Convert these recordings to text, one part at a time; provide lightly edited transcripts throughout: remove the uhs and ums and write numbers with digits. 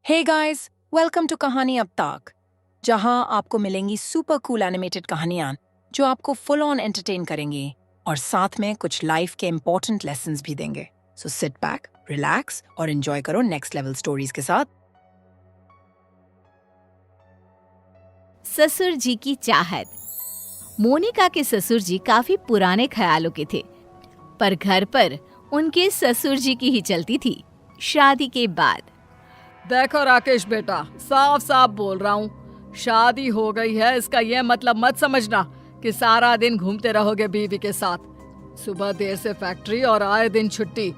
Hey guys, welcome to कहानी अब तक, जहां आपको मिलेंगी सुपर कूल एनिमेटेड कहानियां जो आपको फुल ऑन एंटरटेन करेंगी और साथ में कुछ लाइफ के इम्पोर्टेंट लेसन्स भी देंगे। सो सिट बैक, रिलैक्स और एंजॉय करो नेक्स्ट लेवल स्टोरीज के साथ। ससुर जी की चाहत। मोनिका के ससुर जी काफी पुराने ख्यालों के थे, पर घर पर उनके ससुर जी की ही चलती थी। शादी के बाद देखो राकेश बेटा, साफ साफ बोल रहा हूँ, शादी हो गई है इसका यह मतलब मत समझना कि सारा दिन घूमते रहोगे बीवी के साथ। सुबह देर से फैक्ट्री और आए दिन छुट्टी।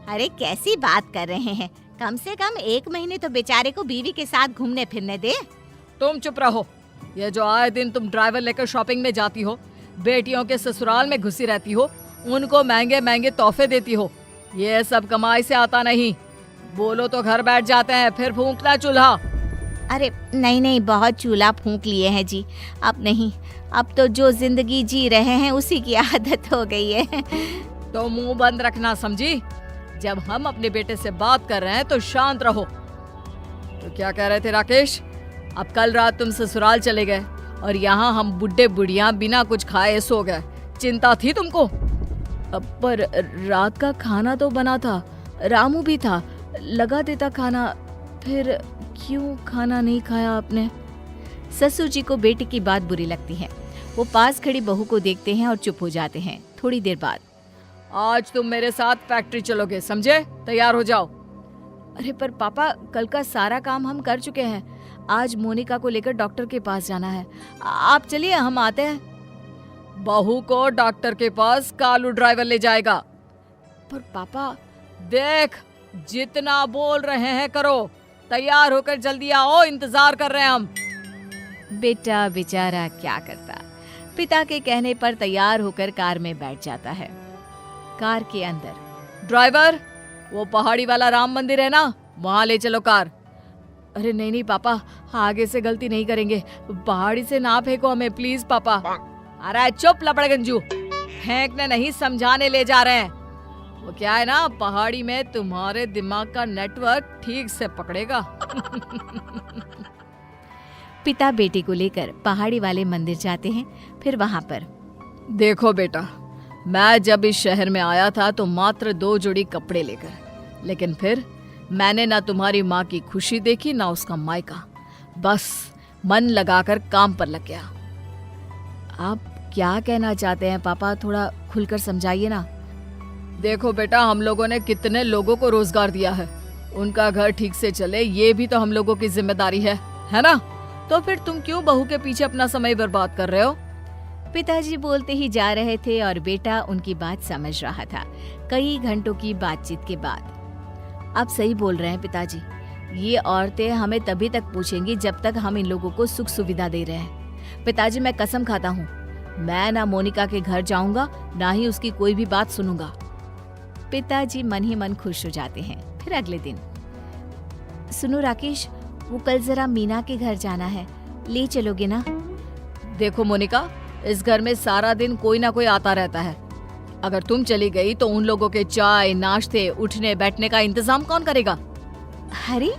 अरे कैसी बात कर रहे हैं, कम से कम 1 महीने तो बेचारे को बीवी के साथ घूमने फिरने दे। तुम चुप रहो। ये जो आए दिन तुम ड्राइवर लेकर शॉपिंग में जाती हो, बेटियों के ससुराल में घुसी रहती हो, उनको महंगे महंगे तोहफे देती हो, ये सब कमाई से आता नहीं। बोलो तो घर बैठ जाते हैं, फिर फूंकना चूल्हा। अरे नहीं नहीं, बहुत चूल्हा फूंक लिए हैं जी, अब नहीं। अब तो जो जिंदगी जी रहे हैं उसी की आदत हो गई है। तो मुंह बंद रखना, समझी? जब हम अपने बेटे से बात कर रहे हैं तो शांत रहो। तो क्या कह रहे थे राकेश? अब कल रात तुम ससुराल चले गए और यहाँ हम बुढ़े बुढ़िया बिना कुछ खाए सो गए। चिंता थी तुमको? पर रात का खाना तो बना था, रामू भी था, लगा देता खाना, फिर क्यों खाना नहीं खाया आपने? ससुर जी को बेटी की बात बुरी लगती है। वो पास खड़ी बहू को देखते हैं और चुप हो जाते हैं। थोड़ी देर बाद, आज तुम मेरे साथ फैक्ट्री चलोगे, समझे? तैयार हो जाओ। अरे पर पापा, कल का सारा काम हम कर चुके हैं। आज मोनिका को लेकर डॉक्टर के पास जाना है। आप चलिए, हम आते हैं। बहू को डॉक्टर के पास कालू ड्राइवर ले जाएगा। पर पापा, देख, जितना बोल रहे हैं करो। तैयार होकर जल्दी आओ, इंतजार कर रहे हैं हम। बेटा बेचारा क्या करता, पिता के कहने पर तैयार होकर कार में बैठ जाता है। कार के अंदर, ड्राइवर, वो पहाड़ी वाला राम मंदिर है ना, वहाँ ले चलो कार। अरे नहीं नहीं पापा, आगे से गलती नहीं करेंगे, पहाड़ी से ना फेंको हमें प्लीज पापा। अरे चुप लपड़गंजू, फेंकने नहीं समझाने ले जा रहे हैं। वो क्या है ना, पहाड़ी में तुम्हारे दिमाग का नेटवर्क ठीक से पकड़ेगा। पिता बेटे को लेकर पहाड़ी वाले मंदिर जाते हैं। फिर वहाँ पर, देखो बेटा, मैं जब इस शहर में आया था तो मात्र 2 जोड़ी कपड़े लेकर, लेकिन फिर मैंने ना तुम्हारी माँ की खुशी देखी ना उसका मायका। बस मन लगाकर काम पर लग गया। आप क्या कहना चाहते हैं पापा, थोड़ा खुलकर समझाइए ना। देखो बेटा, हम लोगों ने कितने लोगों को रोजगार दिया है, उनका घर ठीक से चले ये भी तो हम लोगों की जिम्मेदारी है ना? तो फिर तुम क्यों बहू के पीछे अपना समय बर्बाद कर रहे हो? पिताजी बोलते ही जा रहे थे और बेटा उनकी बात समझ रहा था। कई घंटों की बातचीत के बाद, आप सही बोल रहे हैं पिताजी, ये औरतें हमें तभी तक पूछेंगी जब तक हम इन लोगों को सुख सुविधा दे रहे हैं। पिताजी, मैं कसम खाता हूँ, मैं ना मोनिका के घर जाऊंगा, ना ही उसकी कोई भी बात सुनूंगा। पिताजी मन ही मन खुश हो जाते हैं। फिर अगले दिन, सुनो राकेश, वो कल जरा मीना के घर जाना है, ले चलोगे ना? देखो मोनिका, इस घर में सारा दिन कोई ना कोई आता रहता है। अगर तुम चली गई तो उन लोगों के चाय, नाश्ते, उठने बैठने का इंतजाम कौन करेगा? अरे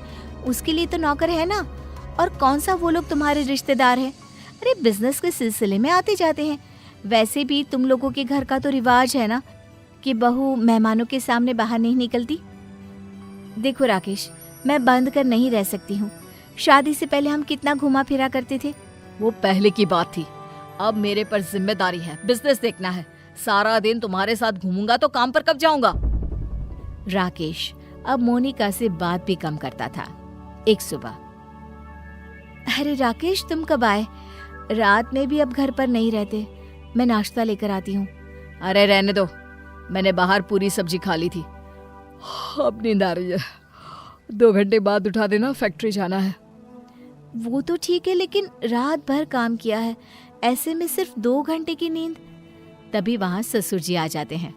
उसके लिए तो नौकर है ना, और कौन सा वो लोग तुम्हारे रिश्तेदार हैं? अरे बिजनेस के सिलसिले में आते जाते हैं। वैसे भी तुम लोगों के घर का तो रिवाज है ना कि बहू मेहमानों के सामने बाहर नहीं निकलती। देखो राकेश, मैं बंद कर नहीं रह सकती हूँ। शादी से पहले हम कितना घुमा फिरा करते थे। वो पहले की बात थी, अब मेरे पर जिम्मेदारी है, बिजनेस देखना है। सारा दिन तुम्हारे साथ घूमूंगा तो काम पर कब जाऊंगा? राकेश अब मोनिका से बात भी कम करता था। एक सुबह, अरे राकेश, तुम कब आए? रात में भी अब घर पर नहीं रहते, मैं नाश्ता लेकर आती हूँ। अरे रहने दो, मैंने बाहर पूरी सब्जी खा ली थी, अब नींद आ रही है। 2 घंटे बाद उठा देना, फैक्ट्री जाना है। वो तो ठीक है, लेकिन रात भर काम किया है, ऐसे में सिर्फ 2 घंटे की नींद? तभी वहाँ ससुर जी आ जाते हैं।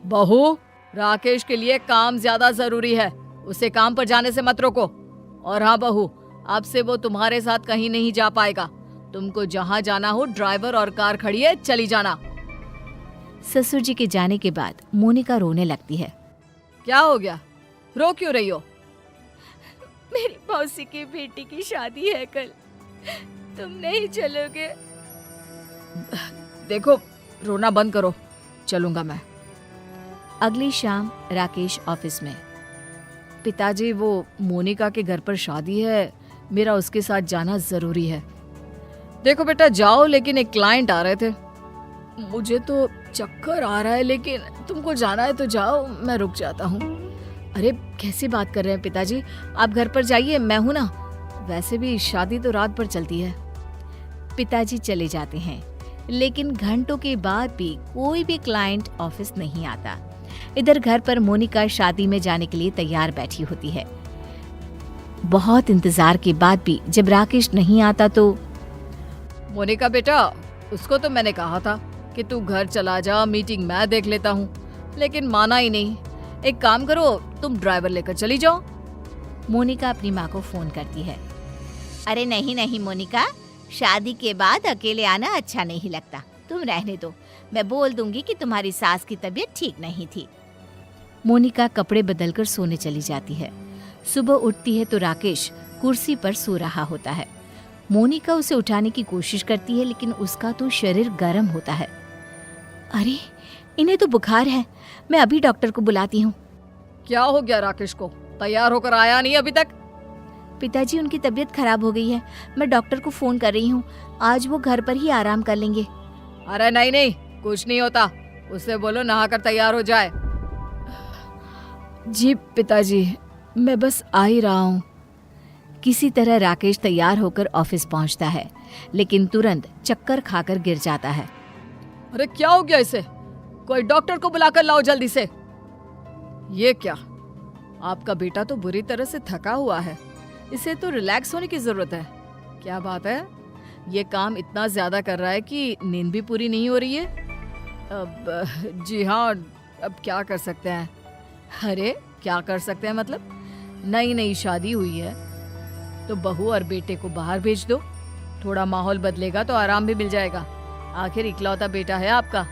बहू, राकेश के लिए काम ज्यादा जरूरी है, उसे काम पर जाने से मत रोको। और हाँ बहू, अब से वो तुम्हारे साथ कहीं नहीं जा पाएगा। तुमको जहाँ जाना हो ड्राइवर और कार खड़ी है, चली जाना। ससुर जी के जाने के बाद मोनिका रोने लगती है। क्या हो गया, रो क्यों रही हो? मेरी मौसी की बेटी की शादी है कल, तुम नहीं चलोगे? देखो, रोना बंद करो, चलूंगा मैं। अगली शाम राकेश ऑफिस में। पिताजी, वो मोनिका के घर पर शादी है, मेरा उसके साथ जाना जरूरी है। देखो बेटा, जाओ, लेकिन एक क्लाइंट आ रहे थे। मुझे तो चक्कर आ रहा है, लेकिन तुमको जाना है तो जाओ, मैं रुक जाता हूँ। अरे कैसी बात कर रहे हैं पिताजी, आप घर पर जाइए, मैं हूं ना। वैसे भी शादी तो रात भर चलती है। पिताजी चले जाते हैं, लेकिन घंटों के बाद भी कोई भी क्लाइंट ऑफिस नहीं आता। इधर घर पर मोनिका शादी में जाने के लिए तैयार बैठी होती है। बहुत इंतजार के बाद भी जब राकेश नहीं आता तो मोनिका बेटा, उसको तो मैंने कहा था कि तू घर चला जा, मीटिंग मैं देख लेता हूँ, लेकिन माना ही नहीं। एक काम करो, तुम ड्राइवर लेकर चली जाओ। मोनिका अपनी माँ को फोन करती है। अरे नहीं नहीं मोनिका, शादी के बाद अकेले आना अच्छा नहीं लगता, तुम रहने दो, मैं बोल दूंगी कि तुम्हारी सास की तबीयत ठीक नहीं थी। मोनिका कपड़े बदलकर सोने चली जाती है। सुबह उठती है तो राकेश कुर्सी पर सो रहा होता है। मोनिका उसे उठाने की कोशिश करती है, लेकिन उसका तो शरीर गर्म होता है। अरे इन्हें तो बुखार है, मैं अभी डॉक्टर को बुलाती हूँ। क्या हो गया राकेश को? तैयार होकर आया नहीं अभी तक? पिताजी, उनकी तबीयत खराब हो गई है, मैं डॉक्टर को फोन कर रही हूँ, आज वो घर पर ही आराम कर लेंगे। अरे नहीं नहीं, कुछ नहीं होता, उससे बोलो नहाकर तैयार हो जाए। जी पिताजी, मैं बस आ ही रहा हूँ। किसी तरह राकेश तैयार होकर ऑफिस पहुँचता है, लेकिन तुरंत चक्कर खाकर गिर जाता है। अरे क्या हो गया इसे? कोई डॉक्टर को बुलाकर लाओ जल्दी से। ये क्या, आपका बेटा तो बुरी तरह से थका हुआ है, इसे तो रिलैक्स होने की जरूरत है। क्या बात है, ये काम इतना ज्यादा कर रहा है कि नींद भी पूरी नहीं हो रही है। अब जी हाँ, अब क्या कर सकते हैं? अरे क्या कर सकते हैं मतलब, नई नई शादी हुई है तो बहू और बेटे को बाहर भेज दो, थोड़ा माहौल बदलेगा तो आराम भी मिल जाएगा। आखिर इकलौता बेटा है आपका,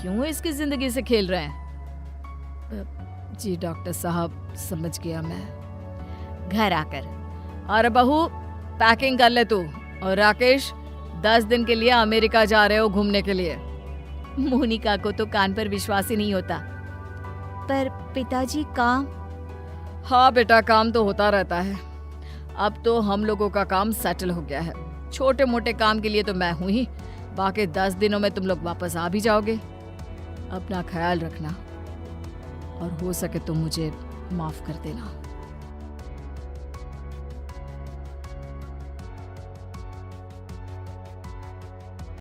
क्यों इसकी जिंदगी से खेल रहे हैं? जी डॉक्टर साहब, समझ गया मैं। घर आकर, अरे बहू, पैकिंग कर ले तू। और राकेश, 10 दिन के लिए अमेरिका जा रहे हो घूमने के लिए। मोनिका को तो कान पर विश्वास ही नहीं होता। पर पिताजी, काम? हाँ बेटा, काम तो होता रहता है। अब तो हम लोगों का काम सेटल हो गया है। छोटे मोटे काम के लिए तो मैं हूं ही, बाकी 10 दिनों में तुम लोग वापस आ भी जाओगे। अपना ख्याल रखना, और हो सके तो मुझे माफ कर देना।